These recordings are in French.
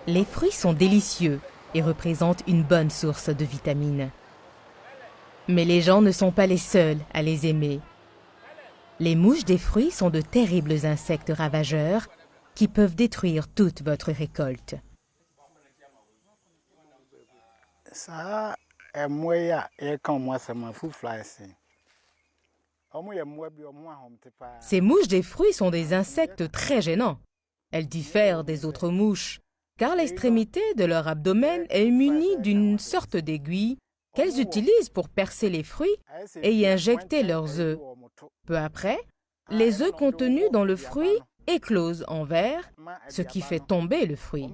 Les fruits sont délicieux et représentent une bonne source de vitamines. Mais les gens ne sont pas les seuls à les aimer. Les mouches des fruits sont de terribles insectes ravageurs qui peuvent détruire toute votre récolte. Ces mouches des fruits sont des insectes très gênants. Elles diffèrent des autres mouches, car l'extrémité de leur abdomen est munie d'une sorte d'aiguille qu'elles utilisent pour percer les fruits et y injecter leurs œufs. Peu après, les œufs contenus dans le fruit éclosent en verre, ce qui fait tomber le fruit.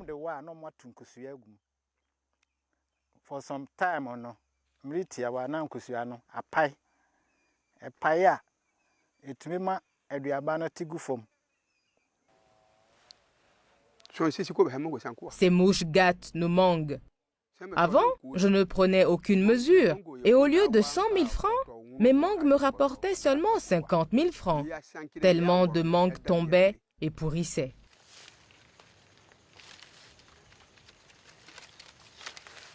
Ces mouches gâtent nos mangues. Avant, je ne prenais aucune mesure et au lieu de 100 000 francs, mes mangues me rapportaient seulement 50 000 francs, tellement de mangues tombaient et pourrissaient.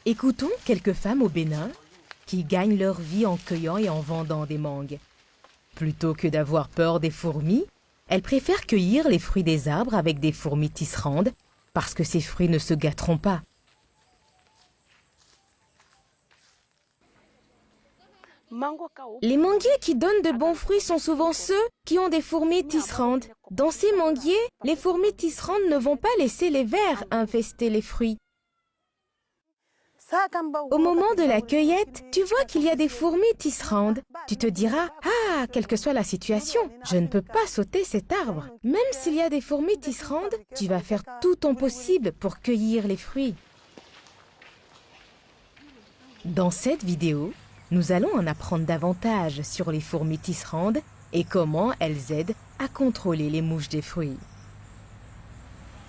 Écoutons quelques femmes au Bénin qui gagnent leur vie en cueillant et en vendant des mangues. Plutôt que d'avoir peur des fourmis, elles préfèrent cueillir les fruits des arbres avec des fourmis tisserandes parce que ces fruits ne se gâteront pas. Les manguiers qui donnent de bons fruits sont souvent ceux qui ont des fourmis tisserandes. Dans ces manguiers, les fourmis tisserandes ne vont pas laisser les vers infester les fruits. Au moment de la cueillette, tu vois qu'il y a des fourmis tisserandes. Tu te diras, ah, quelle que soit la situation, je ne peux pas sauter cet arbre. Même s'il y a des fourmis tisserandes, tu vas faire tout ton possible pour cueillir les fruits. Dans cette vidéo, nous allons en apprendre davantage sur les fourmis tisserandes et comment elles aident à contrôler les mouches des fruits.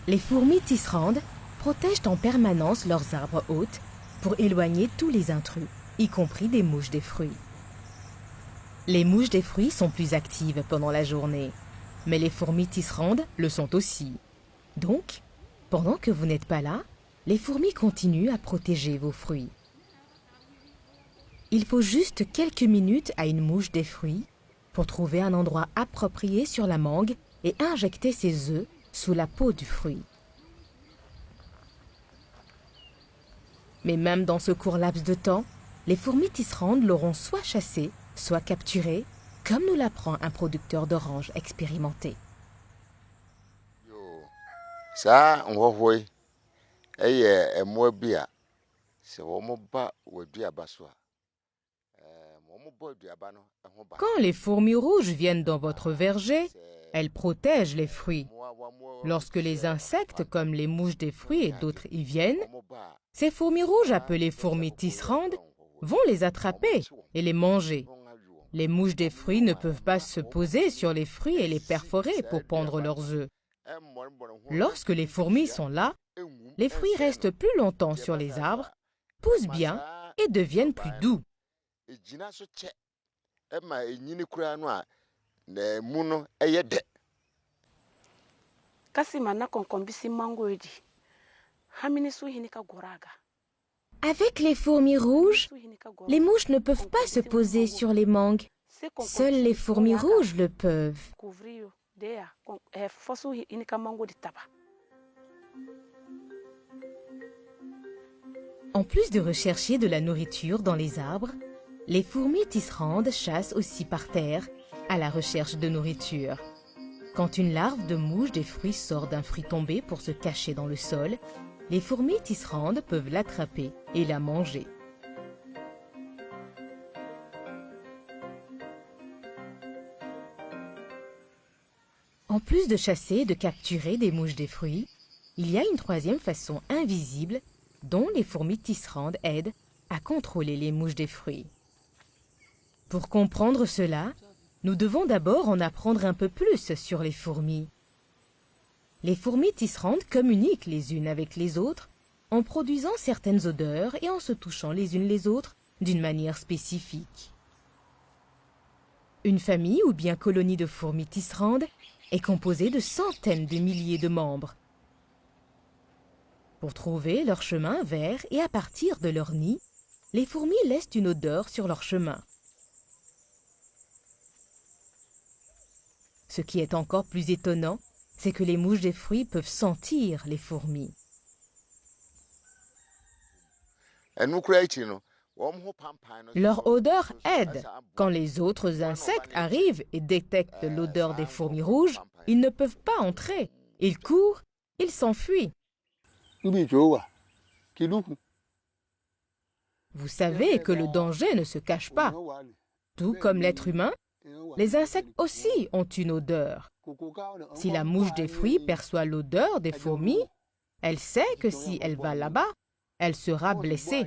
Les fourmis tisserandes protègent en permanence leurs arbres hôtes pour éloigner tous les intrus, y compris des mouches des fruits. Les mouches des fruits sont plus actives pendant la journée, mais les fourmis tisserandes le sont aussi. Donc, pendant que vous n'êtes pas là, les fourmis continuent à protéger vos fruits. Il faut juste quelques minutes à une mouche des fruits pour trouver un endroit approprié sur la mangue et injecter ses œufs sous la peau du fruit. Mais même dans ce court laps de temps, les fourmis tisserandes l'auront soit chassé, soit capturé, comme nous l'apprend un producteur d'oranges expérimenté. Ça, on va voir. Quand les fourmis rouges viennent dans votre verger, elles protègent les fruits. Lorsque les insectes comme les mouches des fruits et d'autres y viennent, ces fourmis rouges appelées fourmis tisserandes vont les attraper et les manger. Les mouches des fruits ne peuvent pas se poser sur les fruits et les perforer pour pondre leurs œufs. Lorsque les fourmis sont là, les fruits restent plus longtemps sur les arbres, poussent bien et deviennent plus doux. Avec les fourmis rouges, les mouches ne peuvent pas se poser sur les mangues. Seules les fourmis rouges le peuvent. En plus de rechercher de la nourriture dans les arbres, les fourmis tisserandes chassent aussi par terre à la recherche de nourriture. Quand une larve de mouche des fruits sort d'un fruit tombé pour se cacher dans le sol, les fourmis tisserandes peuvent l'attraper et la manger. En plus de chasser et de capturer des mouches des fruits, il y a une troisième façon invisible dont les fourmis tisserandes aident à contrôler les mouches des fruits. Pour comprendre cela, nous devons d'abord en apprendre un peu plus sur les fourmis. Les fourmis tisserandes communiquent les unes avec les autres en produisant certaines odeurs et en se touchant les unes les autres d'une manière spécifique. Une famille ou bien colonie de fourmis tisserandes est composée de centaines de milliers de membres. Pour trouver leur chemin vers et à partir de leur nid, les fourmis laissent une odeur sur leur chemin. Ce qui est encore plus étonnant, c'est que les mouches des fruits peuvent sentir les fourmis. Leur odeur aide. Quand les autres insectes arrivent et détectent l'odeur des fourmis rouges, ils ne peuvent pas entrer. Ils courent, ils s'enfuient. Vous savez que le danger ne se cache pas. Tout comme l'être humain, les insectes aussi ont une odeur. Si la mouche des fruits perçoit l'odeur des fourmis, elle sait que si elle va là-bas, elle sera blessée.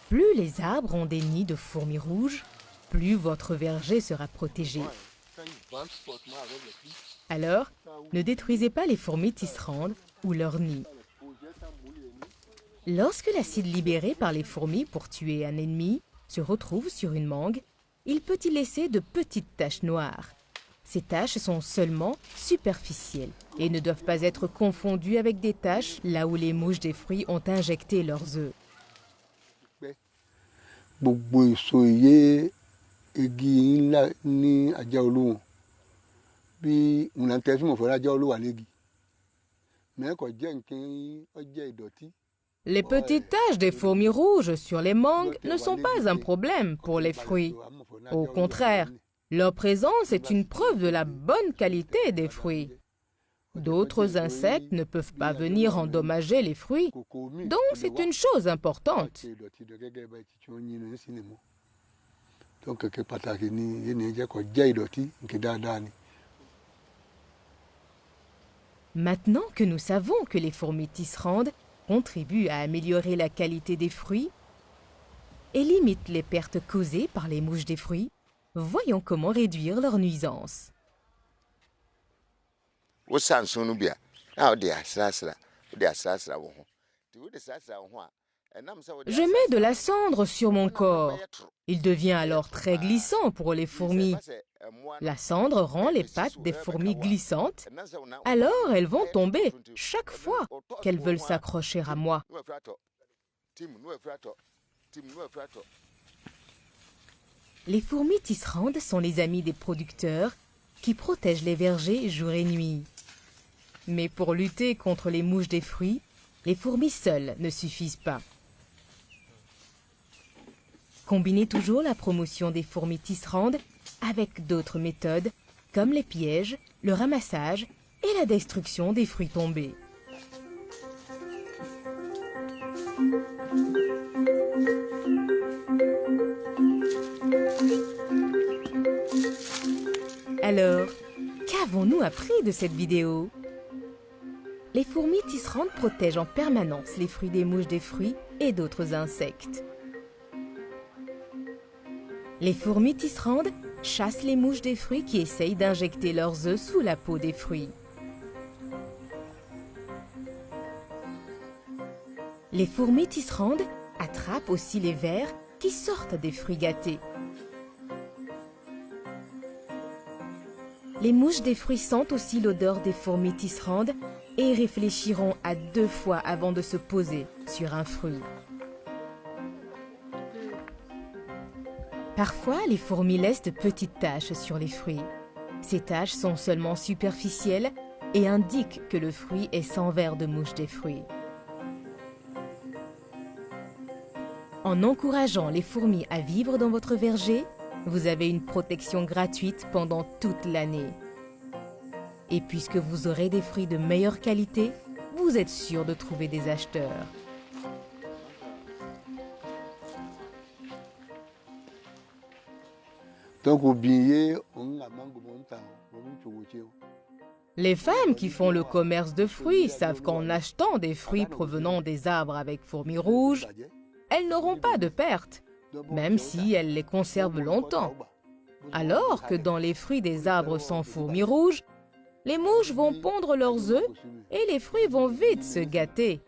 Plus les arbres ont des nids de fourmis rouges, plus votre verger sera protégé. Alors, ne détruisez pas les fourmis tisserandes ou leurs nids. Lorsque l'acide libéré par les fourmis pour tuer un ennemi se retrouve sur une mangue, il peut y laisser de petites taches noires. Ces taches sont seulement superficielles et ne doivent pas être confondues avec des taches là où les mouches des fruits ont injecté leurs œufs. Les petites taches des fourmis rouges sur les mangues ne sont pas un problème pour les fruits. Au contraire, leur présence est une preuve de la bonne qualité des fruits. D'autres insectes ne peuvent pas venir endommager les fruits, donc c'est une chose importante. Maintenant que nous savons que les fourmis tisserandes contribuent à améliorer la qualité des fruits et limitent les pertes causées par les mouches des fruits, voyons comment réduire leur nuisance. Je mets de la cendre sur mon corps. Il devient alors très glissant pour les fourmis. La cendre rend les pattes des fourmis glissantes, alors elles vont tomber chaque fois qu'elles veulent s'accrocher à moi. Les fourmis tisserandes sont les amis des producteurs qui protègent les vergers jour et nuit. Mais pour lutter contre les mouches des fruits, les fourmis seules ne suffisent pas. Combinez toujours la promotion des fourmis tisserandes avec d'autres méthodes comme les pièges, le ramassage et la destruction des fruits tombés. Alors, qu'avons-nous appris de cette vidéo? Les fourmis tisserandes protègent en permanence les fruits des mouches des fruits et d'autres insectes. Les fourmis tisserandes chassent les mouches des fruits qui essayent d'injecter leurs œufs sous la peau des fruits. Les fourmis tisserandes attrapent aussi les vers qui sortent des fruits gâtés. Les mouches des fruits sentent aussi l'odeur des fourmis tisserandes et réfléchiront à 2 fois avant de se poser sur un fruit. Parfois, les fourmis laissent de petites taches sur les fruits. Ces taches sont seulement superficielles et indiquent que le fruit est sans vers de mouche des fruits. En encourageant les fourmis à vivre dans votre verger, vous avez une protection gratuite pendant toute l'année. Et puisque vous aurez des fruits de meilleure qualité, vous êtes sûr de trouver des acheteurs. Les femmes qui font le commerce de fruits savent qu'en achetant des fruits provenant des arbres avec fourmis rouges, elles n'auront pas de pertes, même si elles les conservent longtemps. Alors que dans les fruits des arbres sans fourmis rouges, les mouches vont pondre leurs œufs et les fruits vont vite se gâter.